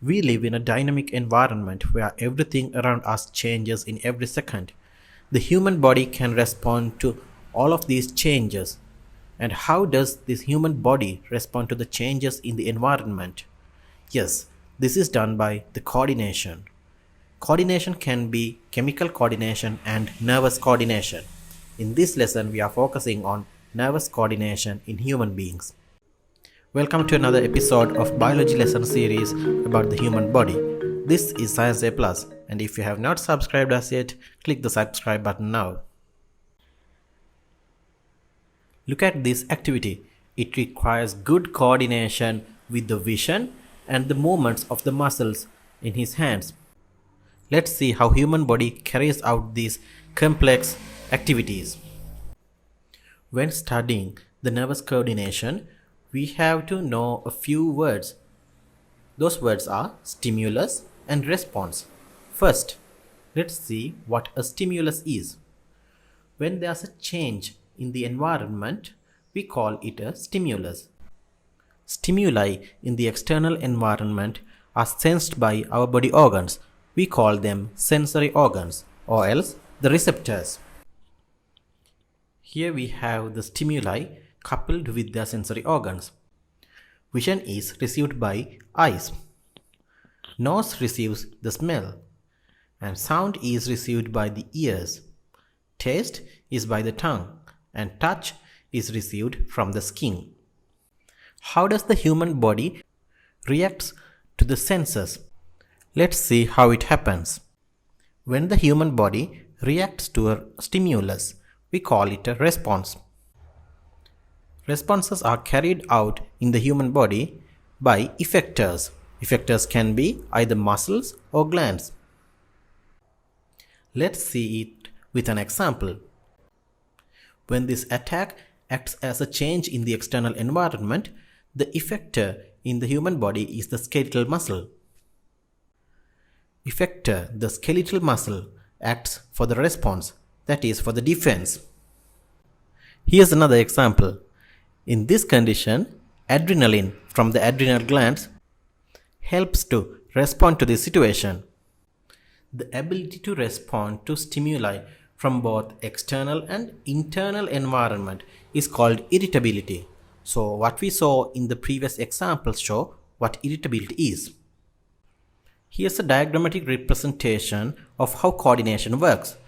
We live in a dynamic environment where everything around us changes in every second. The human body can respond to all of these changes. And how does this human body respond to the changes in the environment? Yes, this is done by the coordination. Coordination can be chemical coordination and nervous coordination. In this lesson, we are focusing on nervous coordination in human beings. Welcome to another episode of Biology Lesson Series about the human body. This is Science A Plus, and if you have not subscribed us yet, click the subscribe button now. Look at this activity. It requires good coordination with the vision and the movements of the muscles in his hands. Let's see how human body carries out these complex activities. When studying the nervous coordination, we have to know a few words. Those words are stimulus and response. First, let's see what a stimulus is. When there's a change in the environment, we call it a stimulus. Stimuli in the external environment are sensed by our body organs. We call them sensory organs, or else the receptors. Here we have the stimuli coupled with their sensory organs. Vision is received by eyes. Nose receives the smell. And sound is received by the ears. Taste is by the tongue. And touch is received from the skin. How does the human body react to the senses? Let's see how it happens. When the human body reacts to a stimulus, we call it a response. Responses are carried out in the human body by effectors. Effectors can be either muscles or glands. Let's see it with an example. When this attack acts as a change in the external environment, the effector in the human body is the skeletal muscle. Effector, the skeletal muscle, acts for the response, that is for the defense. Here's another example. In this condition, adrenaline from the adrenal glands helps to respond to the situation. The ability to respond to stimuli from both external and internal environment is called irritability. So what we saw in the previous examples show what irritability is. Here's a diagrammatic representation of how coordination works.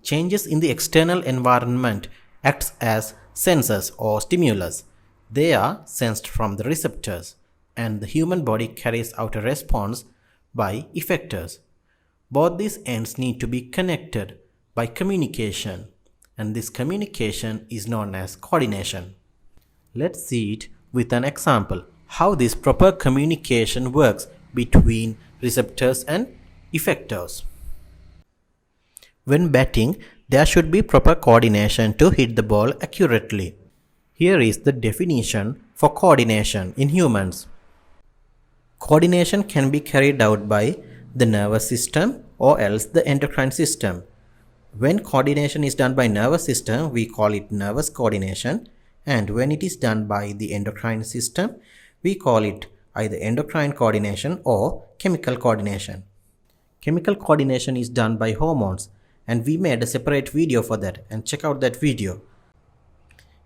Changes in the external environment acts as sensors or stimulus. They are sensed from the receptors, and the human body carries out a response by effectors. Both these ends need to be connected by communication, and this communication is known as coordination. Let's see it with an example, how this proper communication works between receptors and effectors. When batting, there should be proper coordination to hit the ball accurately. Here is the definition for coordination in humans. Coordination can be carried out by the nervous system or else the endocrine system. When coordination is done by nervous system, we call it nervous coordination, and when it is done by the endocrine system, we call it either endocrine coordination or chemical coordination. Chemical coordination is done by hormones, and we made a separate video for that, and check out that video.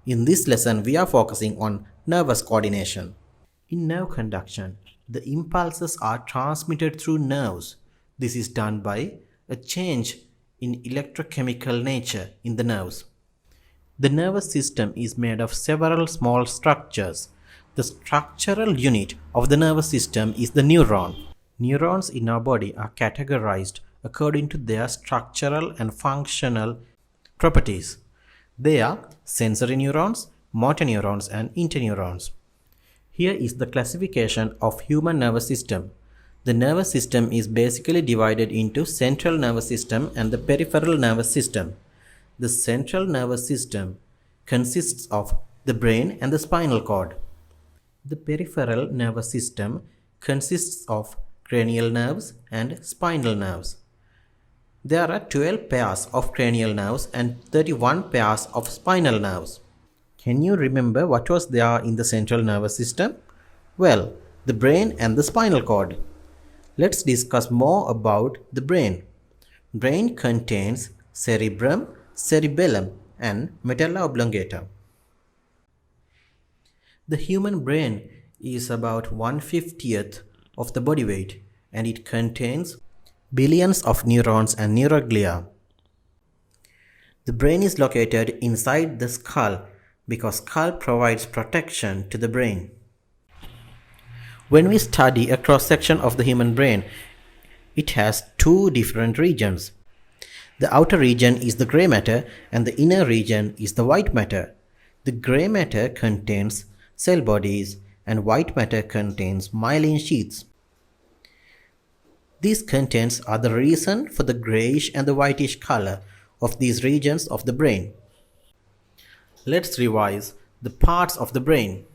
In this lesson, we are focusing on nervous coordination. In nerve conduction, the impulses are transmitted through nerves. This is done by a change in electrochemical nature in the nerves. The nervous system is made of several small structures. The structural unit of the nervous system is the neuron. Neurons in our body are categorized according to their structural and functional properties. They are sensory neurons, motor neurons, and interneurons. Here is the classification of human nervous system. The nervous system is basically divided into central nervous system and the peripheral nervous system. The central nervous system consists of the brain and the spinal cord. The peripheral nervous system consists of cranial nerves and spinal nerves. There are 12 pairs of cranial nerves and 31 pairs of spinal nerves. Can you remember what was there in the central nervous system? Well, the brain and the spinal cord. Let's discuss more about the brain. Brain contains cerebrum, cerebellum, and medulla oblongata. The human brain is about 1/50th of the body weight, and it contains billions of neurons and neuroglia. The brain is located inside the skull because skull provides protection to the brain. When we study a cross-section of the human brain, it has two different regions. The outer region is the gray matter and the inner region is the white matter. The gray matter contains cell bodies and white matter contains myelin sheaths. These contents are the reason for the grayish and the whitish color of these regions of the brain. Let's revise the parts of the brain.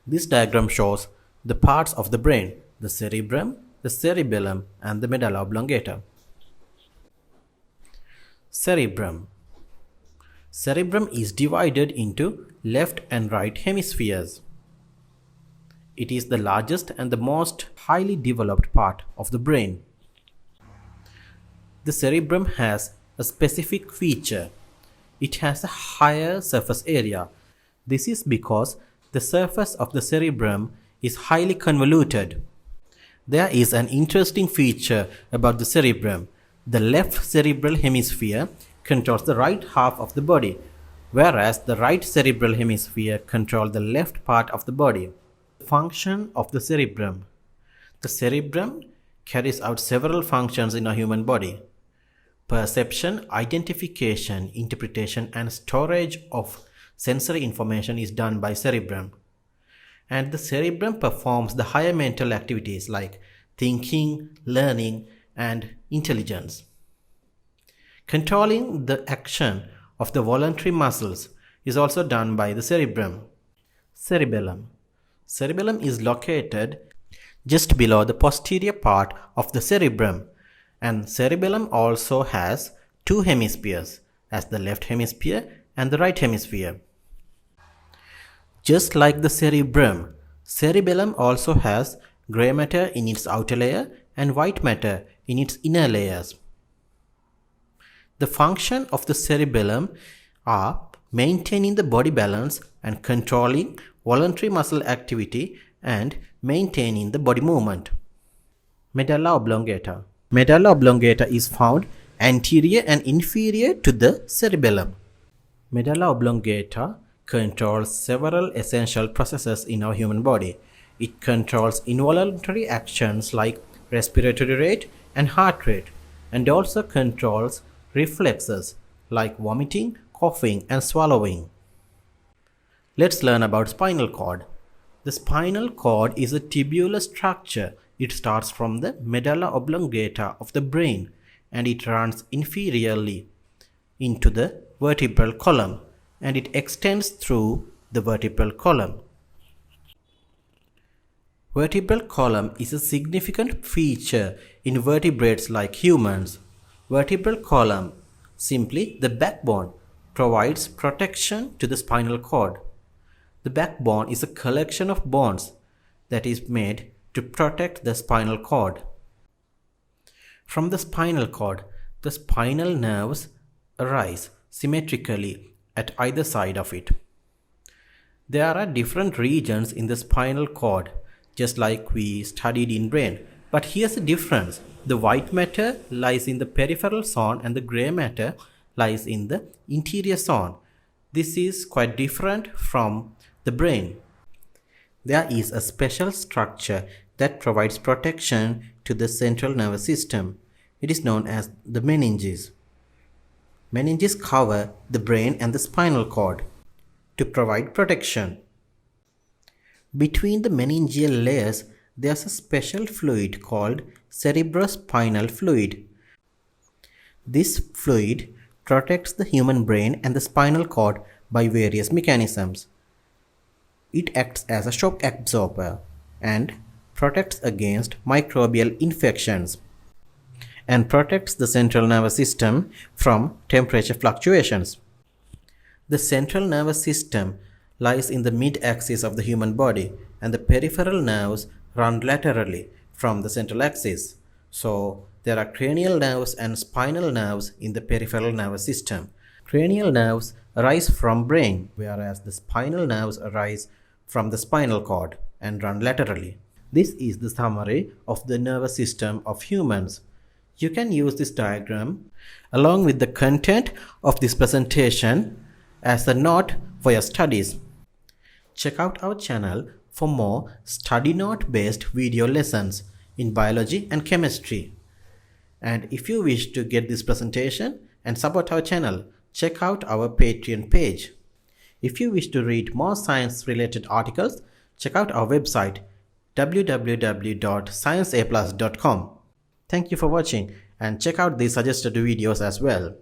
This diagram shows the parts of the brain: the cerebrum, the cerebellum, and the medulla oblongata. Cerebrum. Cerebrum is divided into left and right hemispheres. It is the largest and the most highly developed part of the brain. The cerebrum has a specific feature. It has a higher surface area. This is because the surface of the cerebrum is highly convoluted. There is an interesting feature about the cerebrum. The left cerebral hemisphere controls the right half of the body, whereas the right cerebral hemisphere controls the left part of the body. Function of the cerebrum. The cerebrum carries out several functions in a human body. Perception, identification, interpretation, and storage of sensory information is done by cerebrum. And the cerebrum performs the higher mental activities like thinking, learning, and intelligence. Controlling the action of the voluntary muscles is also done by the cerebrum. Cerebellum. Cerebellum is located just below the posterior part of the cerebrum, and cerebellum also has two hemispheres, as the left hemisphere and the right hemisphere. Just like the cerebrum, cerebellum also has gray matter in its outer layer and white matter in its inner layers. The function of the cerebellum are maintaining the body balance and controlling voluntary muscle activity and maintaining the body movement. Medulla oblongata. Medulla oblongata is found anterior and inferior to the cerebellum. Medulla oblongata controls several essential processes in our human body. It controls involuntary actions like respiratory rate and heart rate, and also controls reflexes like vomiting, coughing, and swallowing. Let's learn about spinal cord. The spinal cord is a tubular structure. It starts from the medulla oblongata of the brain and it runs inferiorly into the vertebral column and it extends through the vertebral column. Vertebral column is a significant feature in vertebrates like humans. Vertebral column, simply the backbone, provides protection to the spinal cord. The backbone is a collection of bones that is made to protect the spinal cord. From the spinal cord, the spinal nerves arise symmetrically at either side of it. There are different regions in the spinal cord, just like we studied in brain. But here's the difference. The white matter lies in the peripheral zone and the gray matter lies in the interior zone. This is quite different from the brain. There is a special structure that provides protection to the central nervous system. It is known as the meninges. Meninges cover the brain and the spinal cord to provide protection. Between the meningeal layers, there's a special fluid called cerebrospinal fluid. This fluid protects the human brain and the spinal cord by various mechanisms. It acts as a shock absorber and protects against microbial infections and protects the central nervous system from temperature fluctuations. The central nervous system lies in the mid-axis of the human body and the peripheral nerves run laterally from the central axis. So there are cranial nerves and spinal nerves in the peripheral nervous system. Cranial nerves arise from brain, whereas the spinal nerves arise from the spinal cord and run laterally. This is the summary of the nervous system of humans. You can use this diagram along with the content of this presentation as a note for your studies. Check out our channel for more study note based video lessons in biology and chemistry. And if you wish to get this presentation and support our channel, check out our Patreon page. If you wish to read more science related articles, check out our website www.scienceaplus.com. Thank you for watching and check out the suggested videos as well.